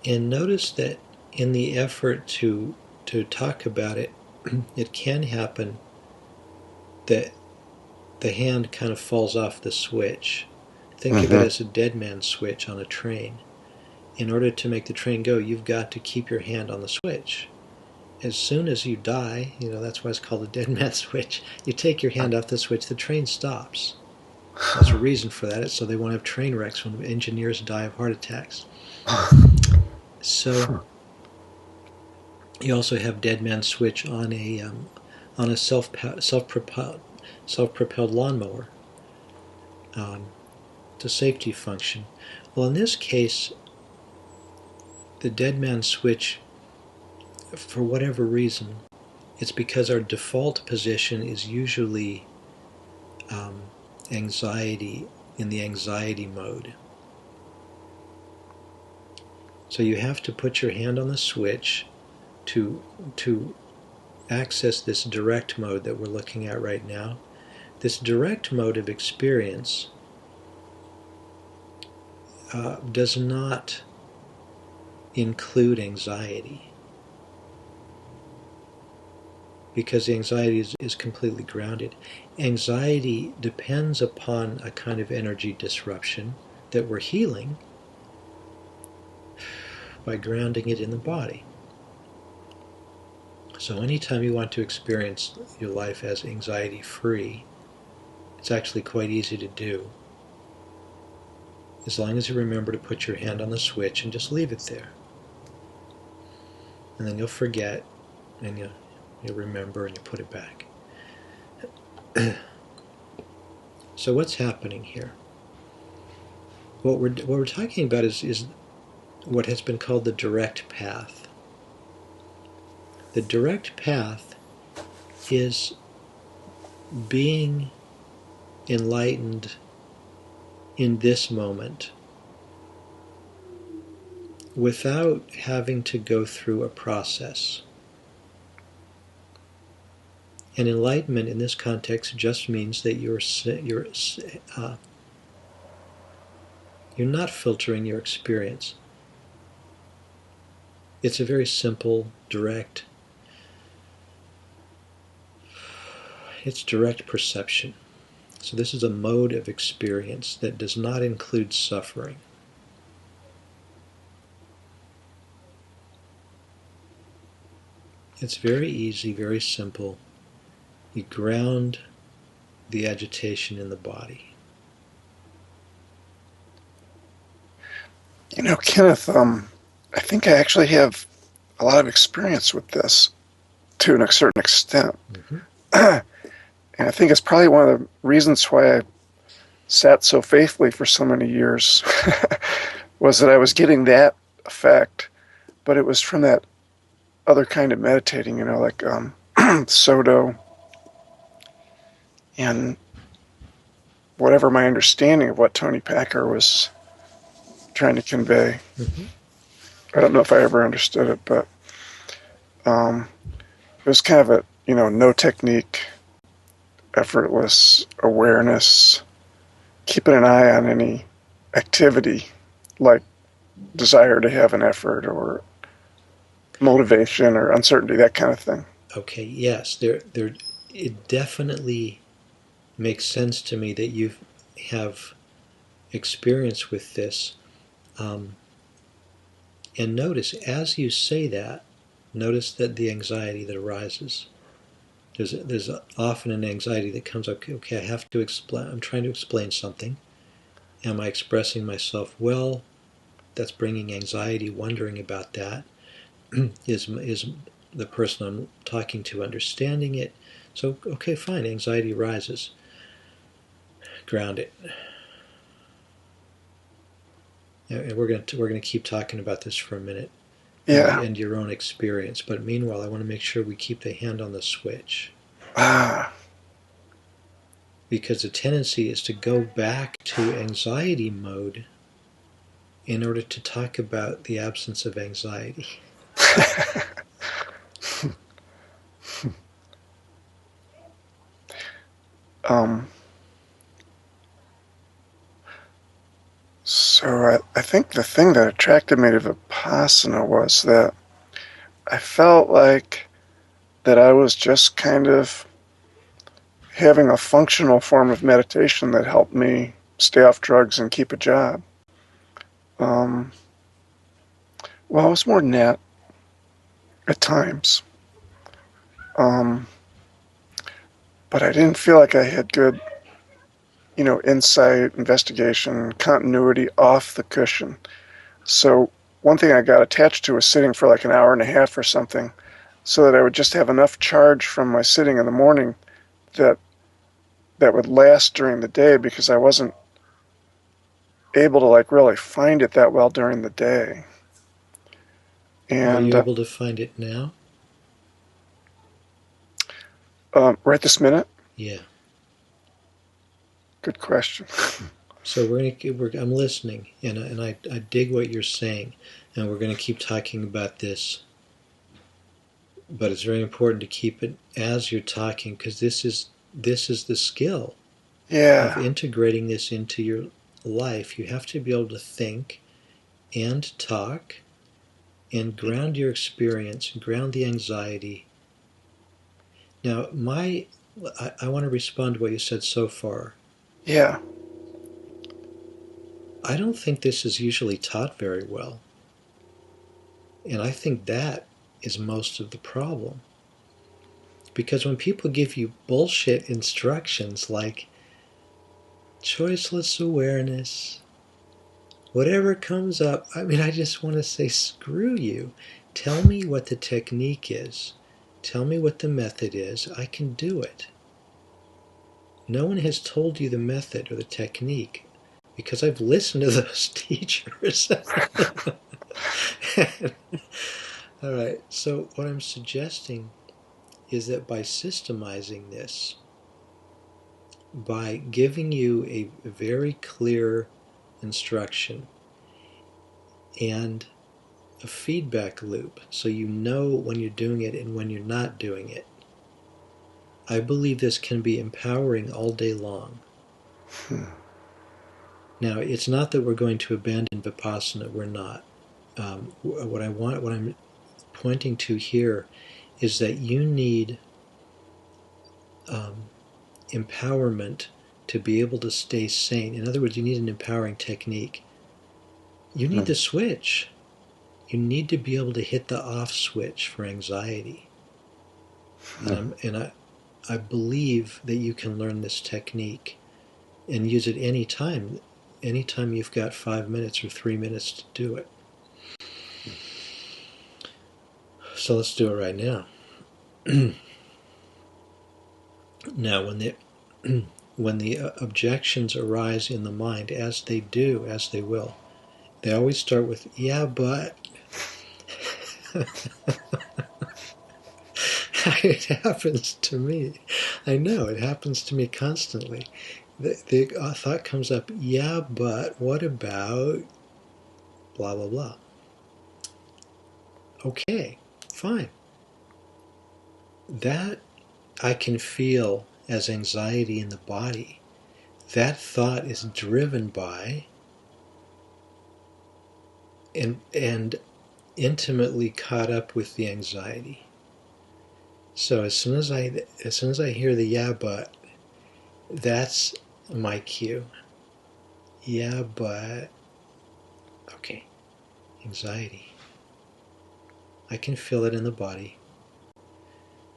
And notice that in the effort to talk about it, it can happen that the hand kind of falls off the switch. Think of it Mm-hmm. as a dead man switch on a train. In order to make the train go, you've got to keep your hand on the switch. As soon as you die, that's why it's called a dead man switch. You take your hand off the switch, the train stops. There's a reason for that. It's so they won't have train wrecks when engineers die of heart attacks. So you also have dead man switch on a self propelled lawnmower. Um, it's a safety function. Well, in this case, the dead man switch, for whatever reason, it's because our default position is usually um, anxiety, in the anxiety mode. So you have to put your hand on the switch to to access this direct mode that we're looking at right now. This direct mode of experience does not include anxiety, because the anxiety is completely grounded. Anxiety depends upon a kind of energy disruption that we're healing by grounding it in the body. So anytime you want to experience your life as anxiety free, it's actually quite easy to do, as long as you remember to put your hand on the switch and just leave it there. And then you'll forget, and you'll remember, and you put it back. So what's happening here? What we're talking about is what has been called the direct path. The direct path is being enlightened in this moment without having to go through a process. And enlightenment in this context just means that uh, you're not filtering your experience. It's a very simple, direct. It's direct perception. So this is a mode of experience that does not include suffering. It's very easy, very simple. You ground the agitation in the body. Kenneth, I think I actually have a lot of experience with this to a certain extent. Mm-hmm. And I think it's probably one of the reasons why I sat so faithfully for so many years was that I was getting that effect, but it was from that other kind of meditating, like Soto and whatever my understanding of what Tony Packer was trying to convey. Mm-hmm. I don't know if I ever understood it, but it was kind of a, no technique, effortless awareness, keeping an eye on any activity like desire to have an effort or motivation or uncertainty, that kind of thing. Okay, yes, it definitely makes sense to me that you have experience with this. Um, and notice, as you say that, notice that the anxiety that arises. There's often an anxiety that comes up. Okay, I have to explain. I'm trying to explain something. Am I expressing myself well? That's bringing anxiety. Wondering about that. Is the person I'm talking to understanding it? So okay, fine. Anxiety rises. Ground it. And we're gonna keep talking about this for a minute, Yeah. and your own experience. But meanwhile, I want to make sure we keep the hand on the switch, Ah. because the tendency is to go back to anxiety mode in order to talk about the absence of anxiety. um. So So I think the thing that attracted me to Vipassana was that I felt like that I was just kind of having a functional form of meditation that helped me stay off drugs and keep a job. Um, well, it was more than that at times. Um, but I didn't feel like I had good, insight, investigation, continuity off the cushion. So one thing I got attached to was sitting for like an hour and a half or something so that I would just have enough charge from my sitting in the morning that that would last during the day because I wasn't able to like really find it that well during the day. Are And you able to find it now? right this minute, Yeah. good question. So I'm listening, and I dig what you're saying, and we're going to keep talking about this. But it's very important to keep it as you're talking, because this is the skill of Yeah, integrating this into your life. You have to be able to think and talk and ground your experience, ground the anxiety. Now, I want to respond to what you said so far. yeah, I don't think this is usually taught very well. And I think that is most of the problem. Because when people give you bullshit instructions like choiceless awareness, whatever comes up, I mean, I just want to say, screw you. Tell me what the technique is. Tell me what the method is. I can do it. No one has told you the method or the technique because I've listened to those teachers. All right, so what I'm suggesting is that by systemizing this, by giving you a very clear instruction and a feedback loop so you know when you're doing it and when you're not doing it, I believe this can be empowering all day long. Now, it's not that we're going to abandon Vipassana, we're not. What I'm pointing to here is that you need um, empowerment to be able to stay sane. In other words, you need an empowering technique. You need the switch. You need to be able to hit the off switch for anxiety. And I believe that you can learn this technique and use it anytime. Anytime you've got 5 minutes or 3 minutes to do it. So let's do it right now. Now, when the objections arise in the mind, as they do, as they will, they always start with "yeah, but." It happens to me. I know it happens to me constantly. The thought comes up, "Yeah, but what about blah blah blah?" Okay, fine. That I can feel as anxiety in the body. That thought is driven by and intimately caught up with the anxiety. So as soon as I hear the "yeah but," that's my cue. Yeah, but okay, anxiety. I can feel it in the body.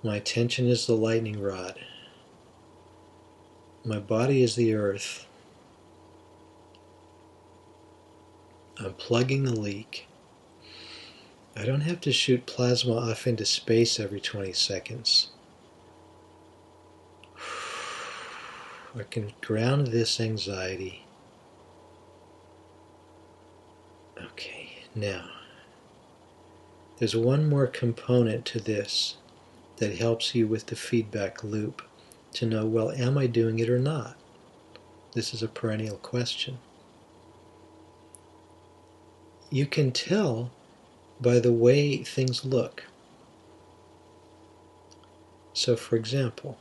My attention is the lightning rod. My body is the earth. I'm plugging the leak. I don't have to shoot plasma off into space every 20 seconds. I can ground this anxiety. Okay, now, there's one more component to this that helps you with the feedback loop to know, well, am I doing it or not? This is a perennial question. You can tell by the way things look. So, for example,